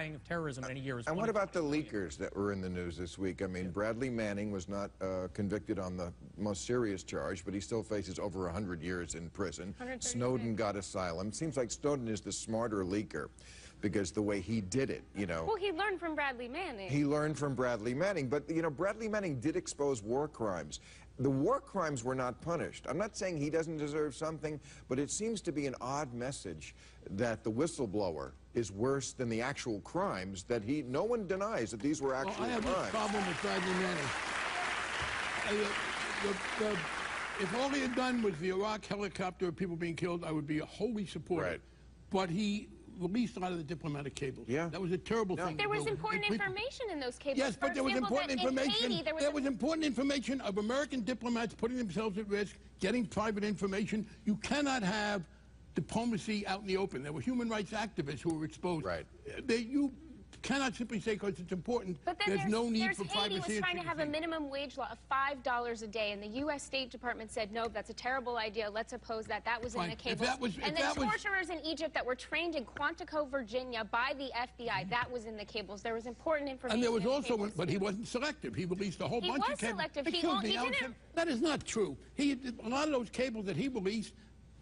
of terrorism in a year is And what about the 25 leakers that were in the news this week? I mean, Bradley Manning was not convicted on the most serious charge, but he still faces over 100 years in prison. Snowden got asylum. Seems like Snowden is the smarter leaker because the way he did it, you know. Well, he learned from Bradley Manning. He learned from Bradley Manning, but, you know, Bradley Manning did expose war crimes. The war crimes were not punished. I'm not saying he doesn't deserve something, but it seems to be an odd message that the whistleblower is worse than the actual crimes that no one denies that these were actual crimes. I have a problem with Bradley Manning. If all he had done was the Iraq helicopter of people being killed, I would be wholly supportive. Right. But he released a lot of the diplomatic cables. Yeah. That was a terrible thing. There was important information in those cables. Yes, but there was important information. Haiti, there was important information of American diplomats putting themselves at risk, getting private information. You cannot have diplomacy out in the open. There were human rights activists who were exposed. Right. You cannot simply say because it's important, but then there's no need for Haiti privacy. was trying to have a minimum wage law of $5 a day, and the U.S. State Department said, no, that's a terrible idea. Let's oppose that. That was in the cables. And the torturers in Egypt that were trained in Quantico, Virginia by the FBI, that was in the cables. There was important information. And there was also, but he wasn't selective. He released a whole bunch of cables. He was selective. That is not true. A lot of those cables that he released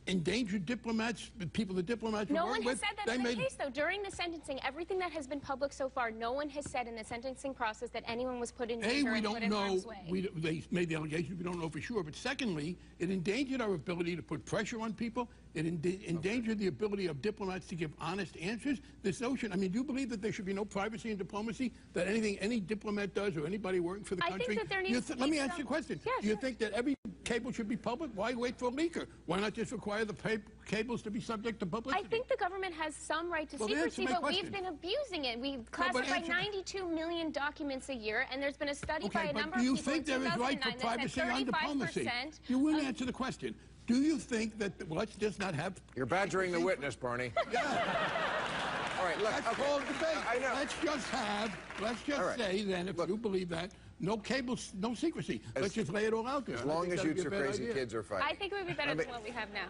endangered diplomats, people the diplomats No one has said that's the case, though. During the sentencing, everything that has been public so far, no one has said in the sentencing process that anyone was put in danger and put in harm's way. They made the allegations. We don't know for sure. But secondly, it endangered our ability to put pressure on people. It endangered the ability of diplomats to give honest answers. This notion, I mean, do you believe that there should be no privacy in diplomacy? That anything any diplomat does or anybody working for the country? I think that there needs to be Let me ask you a question. Yeah, do you think that every cable should be public? Why wait for a leaker? Why not just require the cables to be subject to publicity? I think the government has some right to secrecy, but we've been abusing it. We classify 92 million documents a year, and there's been a study by a number of people in 2009 do you think there is right for privacy on diplomacy? You wouldn't answer the question. Do you think that, well, let's just not have... You're badgering the witness, Barney. Yeah. All right, look. That's called debate. I know. Let's just say then, if you believe that, no cables, no secrecy. Let's just lay it all out there. As long as you two crazy kids are fighting. I think it would be better than what we have now.